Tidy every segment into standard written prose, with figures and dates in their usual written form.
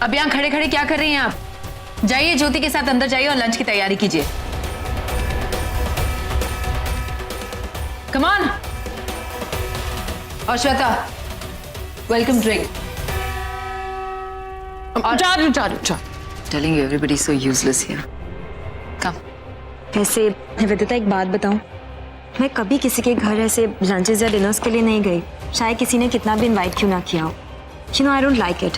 अब यहाँ खड़े खड़े क्या कर रही हैं आप? जाइए ज्योति के साथ अंदर जाइए और लंच की तैयारी कीजिए। Come on. और श्वेता, वेलकम ड्रिंक। जा रही हूँ। Telling you everybody so useless here. Come. वैसे विदिता एक बात बताऊं, मैं कभी किसी के घर ऐसे लंचेस या डिनर्स के लिए नहीं गई, शायद किसी ने कितना भी इनवाइट क्यों ना किया हो। You know I don't like it.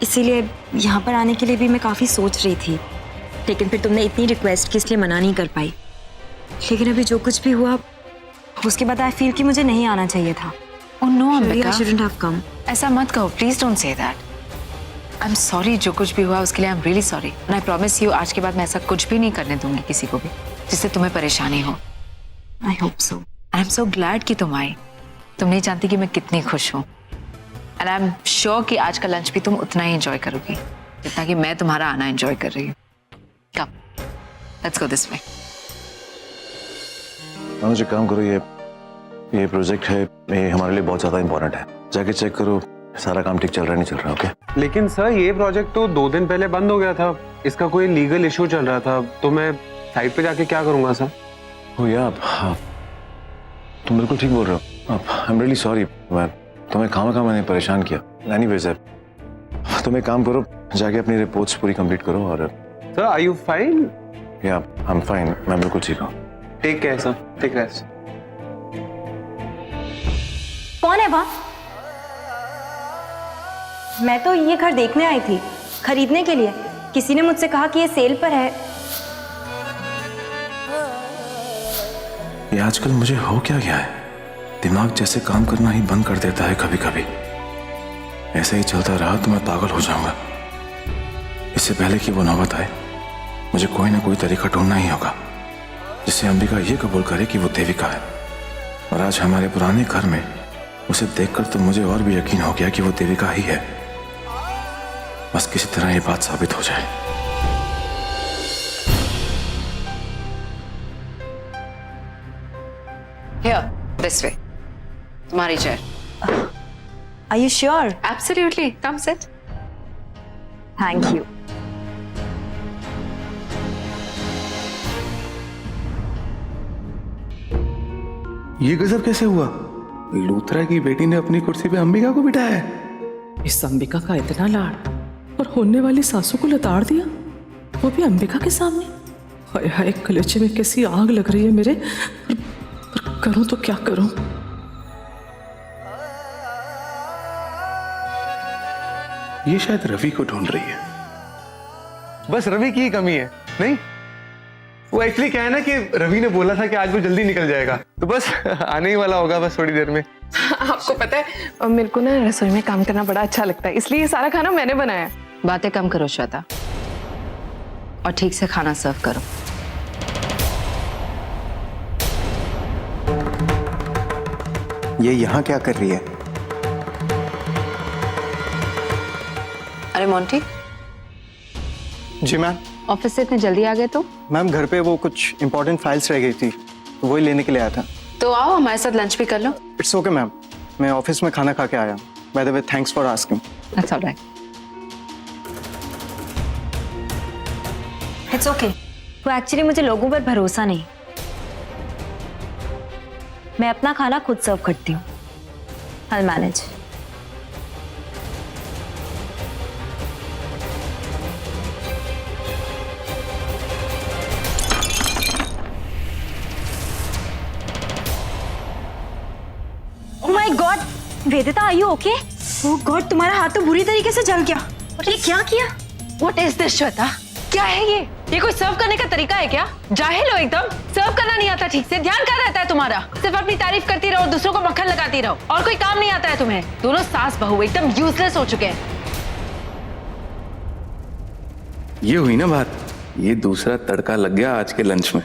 इसीलिए यहाँ पर आने के लिए भी मैं काफ़ी सोच रही थी, लेकिन फिर तुमने इतनी रिक्वेस्ट की इसलिए मना नहीं कर पाई। लेकिन अभी जो कुछ भी हुआ उसके बाद आई फील कि मुझे नहीं आना चाहिए था। Oh no Ambika, I shouldn't have come. ऐसा मत कहो, please don't say that. I am sorry, जो कुछ भी हुआ उसके लिए I am really sorry. And I promise you, आज के बाद मैं ऐसा कुछ भी नहीं करने दूंगी किसी को भी जिससे तुम्हें परेशानी हो। I hope so. I am so glad कि तुम आई। तुम नहीं जानती कि मैं कितनी खुश हूँ। एंड आई एम श्योर कि आज का लंच भी तुम उतना ही एंजॉय करोगी जितना कि मैं तुम्हारा आना एंजॉय कर रही हूँ। कम, लेट्स गो दिस वे। मुझे काम करो, ये प्रोजेक्ट है, ये हमारे लिए बहुत ज्यादा इंपॉर्टेंट है। जाके चेक करो सारा काम ठीक चल रहा है नहीं चल रहा। ओके। लेकिन सर ये प्रोजेक्ट तो 2 दिन पहले बंद हो गया था, इसका कोई लीगल इशू चल रहा था, तो मैं साइट पे जाके क्या करूंगा सर? हो या तुम बिल्कुल ठीक बोल रहे हो। आई एम रियली सॉरी, मैं तुम्हें खामा मैंने परेशान किया। एनीवेज तुम एक काम करो, जाके अपनी रिपोर्ट्स पूरी कंप्लीट करो। और सर आर यू फाइन? या आई एम फाइन, मैं बिल्कुल ठीक हूँ। Take care sir, take rest. कौन है वहाँ? मैं तो ये घर देखने आई थी, खरीदने के लिए। किसी ने मुझसे कहा कि ये सेल पर है। ये आजकल मुझे हो क्या गया है, दिमाग जैसे काम करना ही बंद कर देता है कभी कभी। ऐसे ही चलता रहा तो मैं पागल हो जाऊंगा। इससे पहले कि वो नौबत आए, मुझे कोई ना कोई तरीका ढूंढना ही होगा जिससे अंबिका ये कबूल करे कि वो देविका है। और आज हमारे पुराने घर में उसे देखकर तो मुझे और भी यकीन हो गया कि वो देविका ही है। बस किसी तरह ये बात साबित हो जाए। Here, this way. तुम्हारी chair. Are you sure? Absolutely. Come sit. Thank you. ये गजब कैसे हुआ? लूथरा की बेटी ने अपनी कुर्सी पे अंबिका को बिठाया है। इस अंबिका का इतना लाड और होने वाली सासू को लताड़ दिया, वो भी अंबिका के सामने। हाय हाय, कलेजे में कैसी आग लग रही है मेरे। पर करूं तो क्या करूं? ये शायद रवि को ढूंढ रही है। बस रवि की ही कमी है, नहीं? वो एक्चुअली क्या है ना कि रवि ने बोला था कि आज वो जल्दी निकल जाएगा, तो बस आने ही वाला होगा बस थोड़ी देर में। आपको पता है मेरे को ना रसोई में काम करना बड़ा अच्छा लगता है, इसलिए ये सारा खाना मैंने बनाया। बातें कम करो श्वेता और ठीक से खाना सर्व करो। ये यहाँ क्या कर रही है? अरे मोंटी, जी मैम। ऑफिस से इतने जल्दी आ गए तो? मैम घर पे वो कुछ इंपॉर्टेंट फाइल्स रह गई थी, तो वही लेने के लिए आया था। तो आओ हमारे साथ लंच भी कर लो। इट्स ओके मैम, मैं ऑफिस में खाना खा के आया। By the way thanks for asking. That's all right. It's okay. वो एक्चुअली मुझे लोगों पर भरोसा नहीं। मैं अपना खाना खुद सर्व करती हूँ। I'll manage. Oh my God! वेदिता, are you okay? Oh God, तुम्हारा हाथ तो बुरी तरीके से जल गया। ये क्या किया? What is this Shweta? क्या है ये कोई सर्व करने का तरीका है क्या? जाहिल हो एकदम। सर्व करना नहीं आता ठीक से। ध्यान कहाँ रहता है तुम्हारा? सिर्फ अपनी तारीफ करती रहो, दूसरों को मक्खन लगाती रहो, और कोई काम नहीं आता है तुम्हें। दोनों सास बहू एकदम यूजलेस हो चुके हैं। ये हुई ना बात, ये दूसरा तड़का लग गया आज के लंच में।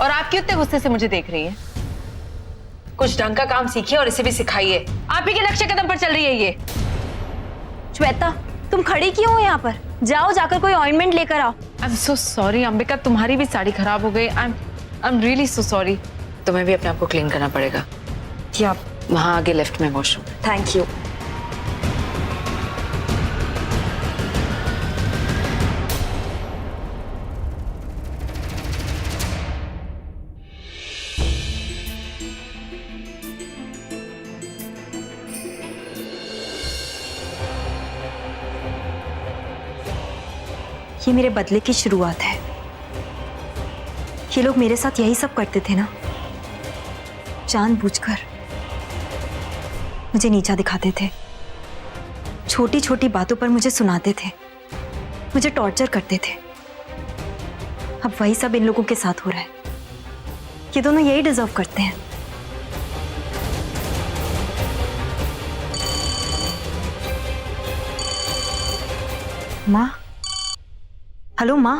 और आप क्यों इतने गुस्से से मुझे देख रही है? कुछ ढंग का काम सीखिए और इसे भी सिखाइए। आप ही के नक्शे कदम पर चल रही है ये। श्वेता, तुम खड़ी क्यों हो यहाँ पर? जाओ, जाकर कोई ऑइंटमेंट लेकर आओ। I am so sorry Ambika, तुम्हारी भी साड़ी खराब हो गई। आई एम रियली सो सॉरी। तुम्हें भी अपने आप को क्लीन करना पड़ेगा। क्या? वहां आगे लेफ्ट में वॉशरूम। Thank you. ये मेरे बदले की शुरुआत है। ये लोग मेरे साथ यही सब करते थे ना, जानबूझकर मुझे नीचा दिखाते थे, छोटी छोटी बातों पर मुझे सुनाते थे, मुझे टॉर्चर करते थे। अब वही सब इन लोगों के साथ हो रहा है। ये दोनों यही डिजर्व करते हैं। माँ, हेलो माँ,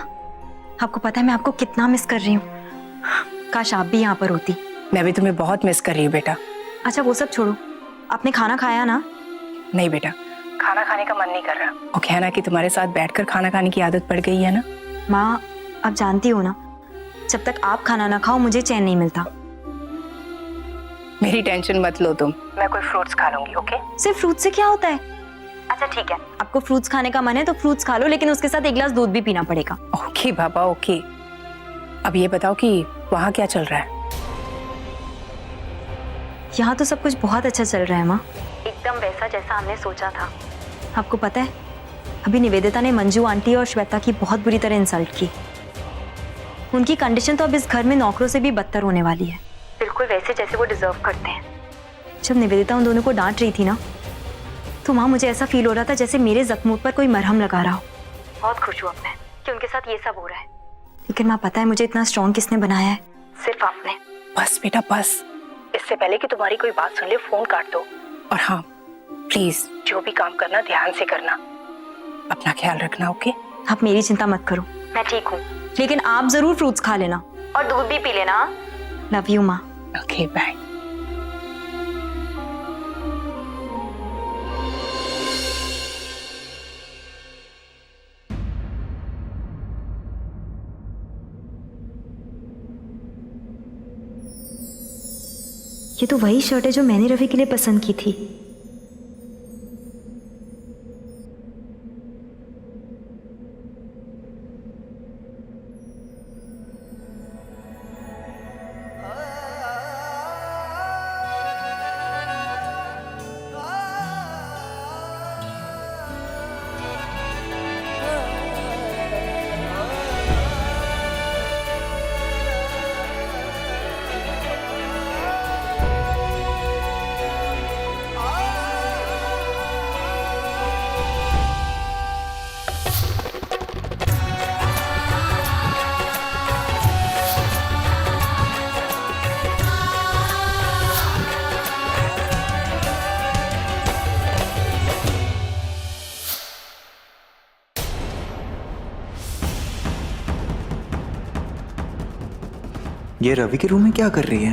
आपको पता है मैं आपको कितना मिस कर रही हूँ। काश आप भी यहाँ पर होती। मैं भी तुम्हें बहुत मिस कर रही हूँ बेटा। अच्छा वो सब छोड़ो, आपने खाना खाया ना? नहीं बेटा, खाना खाने का मन नहीं कर रहा। वो कहना कि तुम्हारे साथ बैठकर खाना खाने की आदत पड़ गई है ना। माँ, आप जानती हो ना, जब तक आप खाना ना खाओ मुझे चैन नहीं मिलता। मेरी टेंशन मत लो तुम, मैं कोई फ्रूट्स खा लूंगी। ओके? सिर्फ फ्रूट से क्या होता है? अच्छा ठीक है, आपको फ्रूट्स खाने का मन है तो फ्रूट्स खा लो, लेकिन उसके साथ एक गिलास दूध भी पीना पड़ेगा। ओके बाबा, ओके। अब ये बताओ कि वहाँ क्या चल रहा है? यहाँ तो सब कुछ बहुत अच्छा चल रहा है माँ, एकदम वैसा जैसा हमने सोचा था। आपको पता है, अभी निवेदिता ने मंजू आंटी और श्वेता की बहुत बुरी तरह इंसल्ट की। उनकी कंडीशन तो अब इस घर में नौकरों से भी बदतर होने वाली है, बिल्कुल वैसे जैसे वो डिजर्व करते हैं। जब निवेदिता उन दोनों को डांट रही थी ना, तो वहाँ मुझे ऐसा फील हो रहा था जैसे मेरे जख्मों पर कोई मरहम लगा रहा हो। बहुत खुश हूँ अब मैं कि उनके साथ ये सब हो रहा है। लेकिन माँ पता है मुझे इतना स्ट्रॉन्ग किसने बनाया है? सिर्फ आपने। बस बेटा बस, इससे पहले कि तुम्हारी कोई बात सुन ले फोन काट दो। और हाँ प्लीज, जो भी काम करना ध्यान से करना, अपना ख्याल रखना। ओके? आप मेरी चिंता मत करो, मैं ठीक हूँ। लेकिन आप जरूर फ्रूट्स खा लेना और दूध भी पी लेना। लव यू माँ। Okay bye. ये तो वही शर्ट है जो मैंने रवि के लिए पसंद की थी। ये रवि के रूम में क्या कर रही है?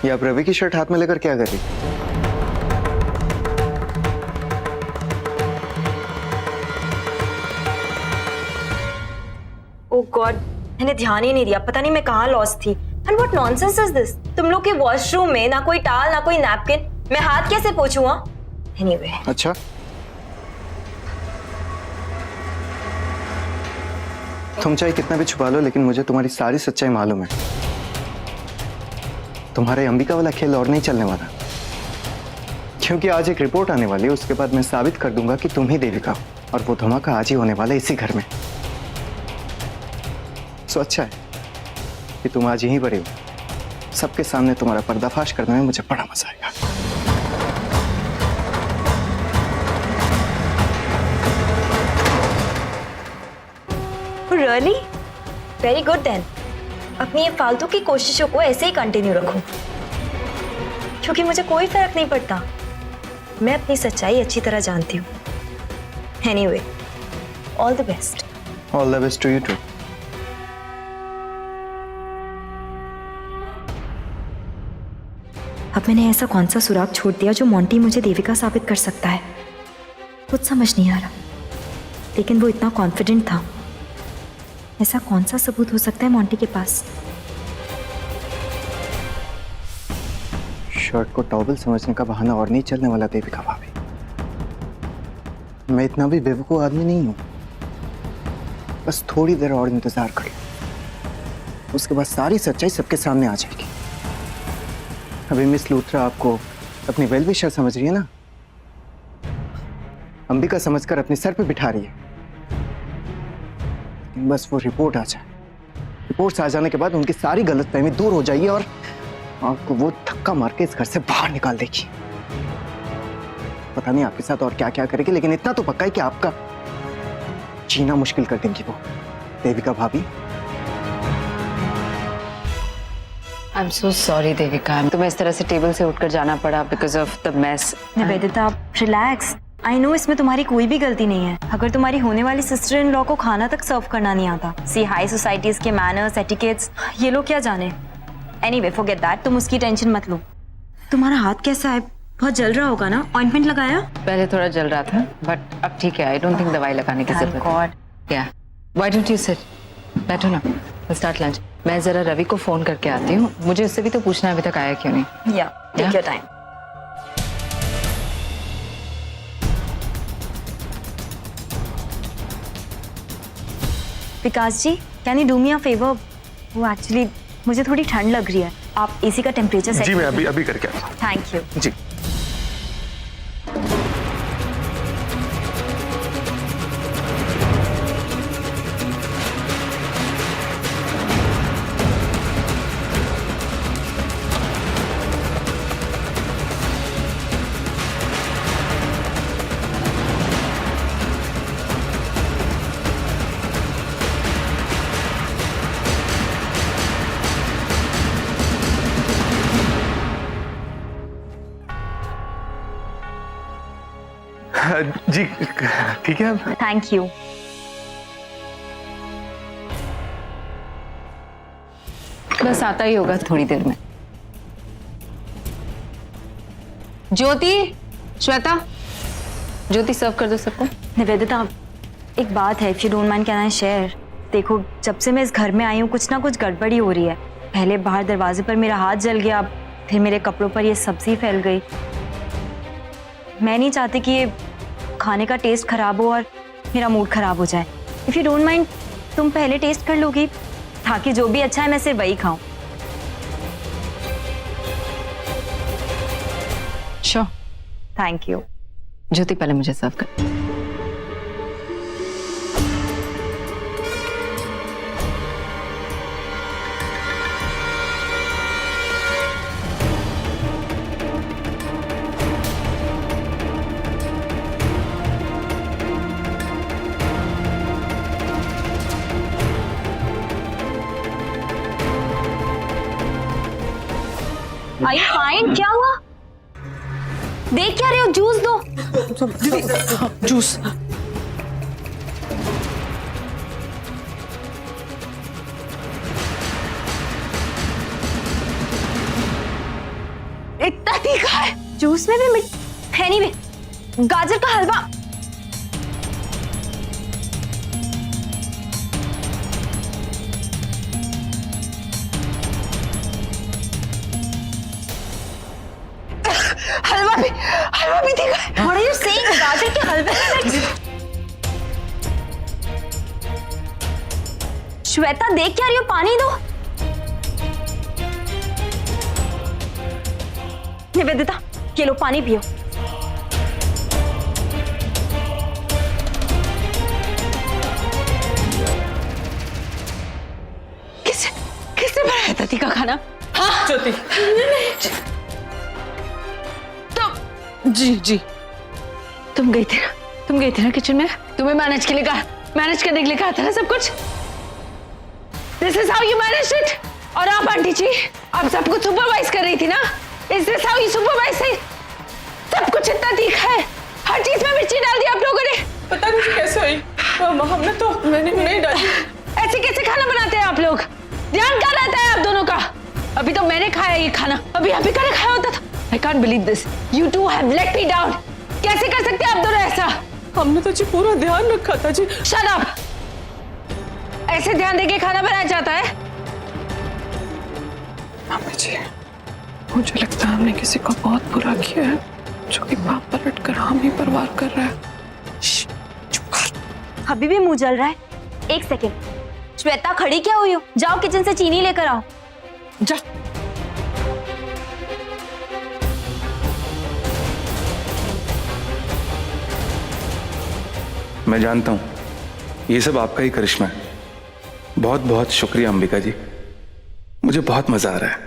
ये आप रवि की शर्ट हाथ में लेकर क्या कर रही? ओह गॉड, मैंने ध्यान ही नहीं दिया। पता नहीं मैं कहाँ लॉस्ट थी। And what nonsense is this? तुम लोग के वॉशरूम में ना कोई टाल ना कोई नैपकिन, मैं हाथ कैसे पोंछूं? एनीवे। अच्छा, तुम चाहे कितना भी छुपा लो, लेकिन मुझे तुम्हारी सारी सच्चाई मालूम है। तुम्हारे अंबिका वाला खेल और नहीं चलने वाला, क्योंकि आज एक रिपोर्ट आने वाली है। उसके बाद मैं साबित कर दूंगा कि तुम ही देविका हो, और वो धमाका आज ही होने वाला है इसी घर में। सो अच्छा है कि तुम आज यहीं बड़े हो। सबके सामने तुम्हारा पर्दाफाश करने में मुझे बड़ा मजा आएगा। रियली? Very good then. अपनी ये फालतू की कोशिशों को ऐसे ही कंटिन्यू रखो, क्योंकि मुझे कोई फर्क नहीं पड़ता। मैं अपनी सच्चाई अच्छी तरह जानती हूँ। Anyway, all the best. All the best to you too. अब मैंने ऐसा कौन सा सुराग छोड़ दिया जो मोंटी मुझे देविका साबित कर सकता है? कुछ समझ नहीं आ रहा। लेकिन वो इतना कॉन्फिडेंट था। ऐसा कौन सा सबूत हो सकता है मोंटी के पास? शर्ट को टॉवल समझने का बहाना और नहीं चलने वाला देविका भाभी। मैं इतना भी बेवकूफ आदमी नहीं हूं। बस थोड़ी देर और इंतजार कर लो, उसके बाद सारी सच्चाई सबके सामने आ जाएगी। अभी मिस लूथरा आपको अपनी वेल विशर समझ रही है ना, अंबिका समझकर अपने सर पे बिठा रही है। लेकिन बस वो रिपोर्ट आ जाए, रिपोर्ट्स आ जाने के बाद उनकी सारी गलतफहमी दूर हो जाएगी और आपको वो धक्का मार के इस घर से बाहर निकाल देगी। पता नहीं आपके साथ और क्या क्या करेगी, लेकिन इतना तो पक्का है कि आपका जीना मुश्किल कर देंगी वो देविका भाभी। I am so sorry Devika, तुम्हें इस तरह से टेबल से उठकर जाना पड़ा because of the mess. Nivedita आप रिलैक्स, आई नो इसमें तुम्हारी कोई भी गलती नहीं है। अगर तुम्हारी होने वाली सिस्टर इन लॉ को खाना तक सर्व करना नहीं आता, सी हाई सोसाइटीज के मैनर्स एटिकेट्स ये लोग क्या जाने। एनीवे फॉरगेट दैट, तुम उसकी टेंशन मत लो। तुम्हारा हाथ कैसा है? बहुत जल रहा होगा ना? ऑइंटमेंट लगाया? पहले थोड़ा जल रहा था बट अब ठीक है। आई डोंट थिंक दवाई लगाने की जरूरत है। या व्हाई डोंट यू सिट, बैठो ना, स्टार्ट लंच। मैं जरा रवि को फोन करके आती हूँ, मुझे उससे भी तो पूछना अभी तक आया क्यों नहीं। Yeah take your time. Vikas ji, can you do me a favour? वो एक्चुअली मुझे थोड़ी ठंड लग रही है, आप एसी का टेम्परेचर सेट। जी मैं अभी अभी करके आता हूँ। थैंक यू जी। जी ठीक है। Thank you. बस आता ही होगा थोड़ी देर में। ज्योति, श्वेता, ज्योति सर्व कर दो सबको। निवेदिता एक बात है, if you don't mind can I share? देखो जब से मैं इस घर में आई हूँ कुछ ना कुछ गड़बड़ी हो रही है। पहले बाहर दरवाजे पर मेरा हाथ जल गया, फिर मेरे कपड़ों पर ये सब्जी फैल गई। मैं नहीं चाहती कि ये खाने का टेस्ट खराब हो और मेरा मूड खराब हो जाए। इफ यू डोंट माइंड तुम पहले टेस्ट कर लोगी ताकि जो भी अच्छा है मैं सिर्फ वही खाऊं। श्योर। Thank you. ज्योति पहले मुझे सर्व कर। आई फाइन, क्या हुआ? देख क्या रहे हो? जूस दो। जूस। इतना तीखा है जूस में भी? एनीवे, गाजर का हलवा। हलवा भी तीखा है। What are you saying? गाजर के हलवे में? श्वेता देख क्या रही हो? पानी दो। निवेदिता ये लो पानी पियो। किसने बनाया था तीखा खाना? हाँ ज्योति। जी जी। तुम गई थी ना किचन में? तुम्हें मैनेज करने के लिए कहा था ना सब कुछ। This is how you manage it. और आप आंटी जी, आप सब कुछ सुपरवाइज कर रही थी ना? Is this how you supervise it? सब कुछ इतना तीखा है, हर चीज में मिर्ची डाल दी आप लोगों ने। पता नहीं कैसे हुई, हमने तो मैंने नहीं डाली। ऐसे कैसे खाना बनाते हैं आप लोग? ध्यान कहाँ रहता है आप दोनों का? अभी तो मैंने खाया ये खाना, अभी अंबिका ने खाया होता था। I can't believe this. You two have let me down. कैसे कर सकते हैं आप दोनों ऐसा? हमने तो जी पूरा ध्यान रखा था जी। Shut up. ऐसे ध्यान देके खाना बनाया जाता है? मम्मी जी, मुझे लगता है हमने किसी को बहुत बुरा किया है, जो कि बाप पलट कर हम ही पर वार कर रहा है। अभी भी मुंह जल रहा है? एक सेकेंड, श्वेता खड़ी क्या हुई हो? जाओ किचन से चीनी लेकर आओ। जा। मैं जानता हूं ये सब आपका ही करिश्मा है। बहुत बहुत शुक्रिया अंबिका जी, मुझे बहुत मजा आ रहा है।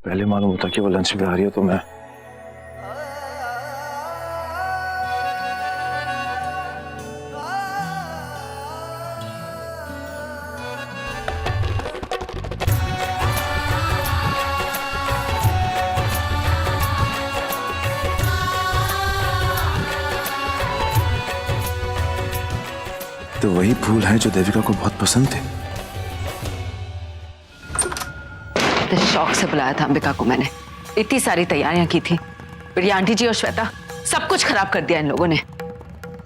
पहले मालूम होता कि वो लंच पे आ रही है तो मैं तो वही फूल हैं जो देविका को बहुत पसंद थे। तो शौक से बुलाया था अंबिका को मैंने, इतनी सारी तैयारियां की थी, फिर ये आंटी जी और श्वेता सब कुछ खराब कर दिया इन लोगों ने।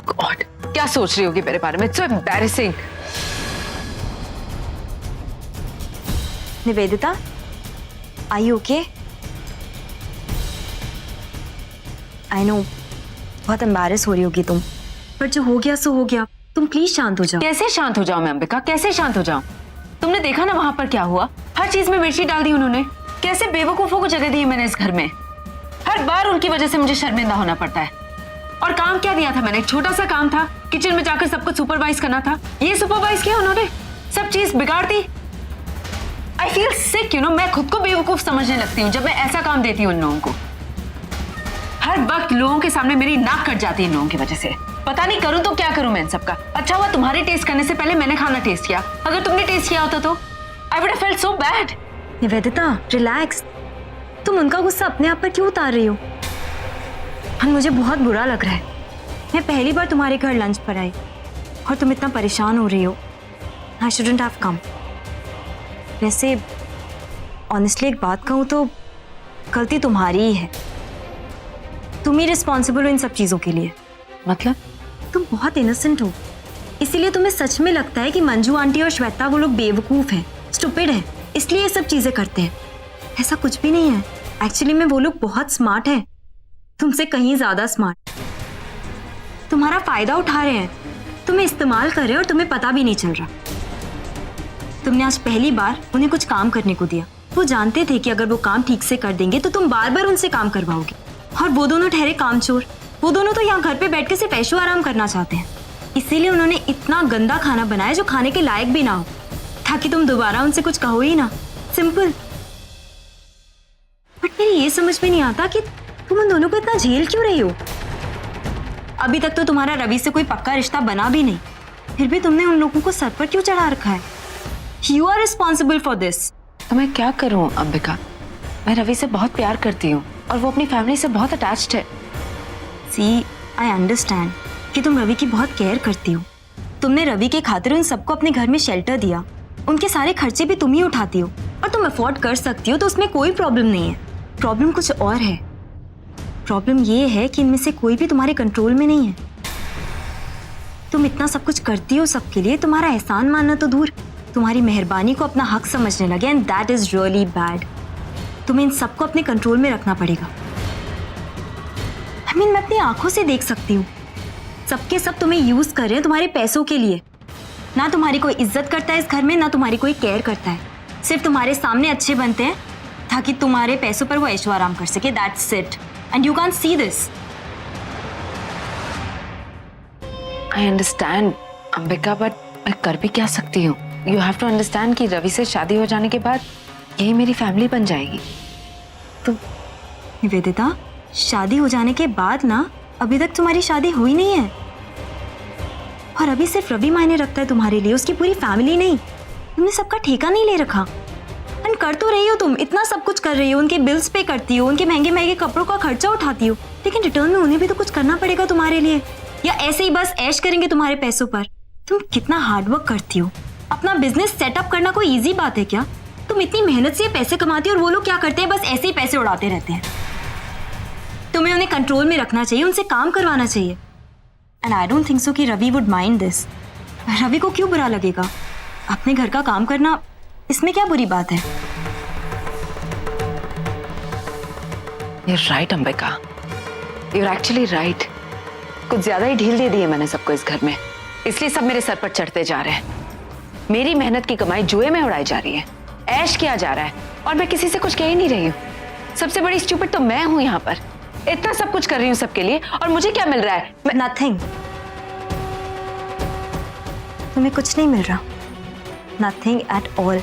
गॉड, क्या सोच रही होगी मेरे बारे में? It's so embarrassing. Nivedita, are you okay? I know बहुत एम्बैरेस हो रही होगी तुम, पर जो हो गया सो हो गया। तुम प्लीज शांत हो जाओ। कैसे शांत हो जाऊं मैं अंबिका, कैसे शांत हो जाऊं? तुमने देखा ना वहां पर क्या हुआ, हर चीज में मिर्ची डाल दी उन्होंने। कैसे बेवकूफों को जगह दी है मैंने इस घर में। हर बार उनकी वजह से मुझे शर्मिंदा होना पड़ता है। और काम क्या दिया था मैंने? एक छोटा सा काम था, किचन में जाकर सब कुछ सुपरवाइज करना था। ये सुपरवाइज किया उन्होंने, सब चीज बिगाड़ दी। I feel sick, you know. मैं खुद को बेवकूफ समझने लगती हूँ जब मैं ऐसा काम देती हूँ इन लोगों को। हर वक्त लोगों के सामने मेरी नाक कट जाती है इन लोगों की वजह से। पता नहीं करूं तो क्या करूं मैं इन सबका। अच्छा हुआ तुम्हारे टेस्ट करने से पहले मैंने खाना टेस्ट किया। अगर तुमने टेस्ट किया होता तो I would have felt so bad. Nivedita relax, तुम उनका गुस्सा अपने आप पर क्यों उतार रही हो? और मुझे बहुत बुरा लग रहा है। मैं पहली बार तुम्हारे घर लंच पर आई और तुम इतना परेशान हो रही हो। आई शुडंट हैव कम। वैसे ऑनेस्टली एक बात कहूँ तो गलती तुम्हारी ही है। तुम ही रिस्पॉन्सिबल हो इन सब चीजों के लिए। मतलब? तुम बहुत इनोसेंट हो, इसीलिए तुम्हें सच में लगता है कि मंजू आंटी और श्वेता वो लोग बेवकूफ हैं, स्टूपिड हैं, इसलिए ये सब चीजें करते हैं। ऐसा कुछ भी नहीं है। एक्चुअली में वो लोग बहुत स्मार्ट हैं, तुमसे कहीं ज्यादा स्मार्ट। तुम्हारा फायदा उठा रहे हैं, तुम्हें इस्तेमाल कर रहे हैं और तुम्हें पता भी नहीं चल रहा। तुमने आज पहली बार उन्हें कुछ काम करने को दिया। वो जानते थे कि अगर वो काम ठीक से कर देंगे तो तुम बार बार उनसे काम करवाओगे। और वो दोनों ठहरे कामचोर। वो दोनों तो यहाँ घर पे बैठ के सिर्फ ऐशो आराम करना चाहते हैं। इसीलिए उन्होंने इतना गंदा खाना बनाया जो खाने के लायक भी ना हो, ताकि तुम दोबारा उनसे कुछ कहो ही ना। सिंपल। बट मेरी ये समझ में नहीं आता कि तुम उन दोनों को इतना झेल क्यों रही हो। अभी तक तो तुम्हारा रवि से कोई पक्का रिश्ता बना भी नहीं, फिर भी तुमने उन लोगों को सर पर क्यों चढ़ा रखा है? You are responsible for this. तो मैं क्या करूं अंबिका? मैं रवि से बहुत प्यार करती हूँ और वो अपनी फैमिली से बहुत अटैच्ड है। सी, आई अंडरस्टैंड कि तुम रवि की बहुत केयर करती हो। तुमने रवि के खातिर उन सबको अपने घर में शेल्टर दिया, उनके सारे खर्चे भी तुम ही उठाती हो और तुम अफोर्ड कर सकती हो, तो उसमें कोई प्रॉब्लम नहीं है। प्रॉब्लम कुछ और है। प्रॉब्लम ये है कि इनमें से कोई भी तुम्हारे कंट्रोल में नहीं है। तुम इतना सब कुछ करती हो सबके लिए, तुम्हारा एहसान मानना तो दूर, तुम्हारी मेहरबानी को अपना हक समझने लगे, and that is really bad. तुम्हें इन सबको अपने कंट्रोल में रखना पड़ेगा। I mean, मैं अपनी आंखों से देख सकती हूँ, सबके सब तुम्हें यूज कर रहे हैं तुम्हारे पैसों के लिए। ना तुम्हारी कोई इज्जत करता है इस घर में, ना तुम्हारी कोई केयर करता है। सिर्फ तुम्हारे सामने अच्छे बनते हैं ताकि तुम्हारे पैसों पर वो ऐशो आराम कर सके। That's it, and you can't see this. I understand Ambika, but मैं कर भी क्या सकती हूँ? यू हैव टू अंडरस्टैंड कि रवि से शादी हो जाने के बाद यही मेरी फैमिली बन जाएगी। तो निवेदिता, शादी हो जाने के बाद ना, अभी तक तुम्हारी शादी हुई नहीं है और अभी सिर्फ रवि मायने रखता है तुम्हारे लिए, उसकी पूरी फैमिली नहीं। तुमने सबका ठेका नहीं ले रखा। एंड कर तो रही हो, तुम इतना सब कुछ कर रही हो, उनके बिल्स पे करती हो, उनके महंगे महंगे कपड़ों का खर्चा उठाती हो, लेकिन रिटर्न में उन्हें भी तो कुछ करना पड़ेगा तुम्हारे लिए, या ऐसे ही बस ऐश करेंगे तुम्हारे पैसों पर? तुम कितना हार्डवर्क करती हो। अपना बिजनेस सेटअप करना कोई ईजी बात है क्या? तुम इतनी मेहनत से पैसे कमाती हो और वो लोग क्या करते हैं, बस ऐसे ही पैसे उड़ाते रहते हैं। तुम्हें उन्हें कंट्रोल में रखना चाहिए, उनसे काम करवाना चाहिए। And I don't think so कि Ravi would mind this. Ravi को क्यों बुरा लगेगा? अपने घर का काम करना, इसमें क्या बुरी बात है? You're right Ambika, you're actually right। कुछ ज्यादा ही ढील दे दी है मैंने सबको इस घर में। इसलिए सब मेरे सर पर चढ़ते जा रहे हैं। मेरी मेहनत की कमाई जुए में उड़ाई जा रही है, ऐश किया जा रहा है, और मैं किसी से कुछ कह ही नहीं रही हूँ। सबसे बड़ी स्टूपिड तो मैं हूँ यहाँ पर। इतना सब कुछ कर रही हूँ सबके लिए, और मुझे क्या मिल रहा है? नथिंग। तुम्हें कुछ नहीं मिल रहा, नथिंग एट ऑल।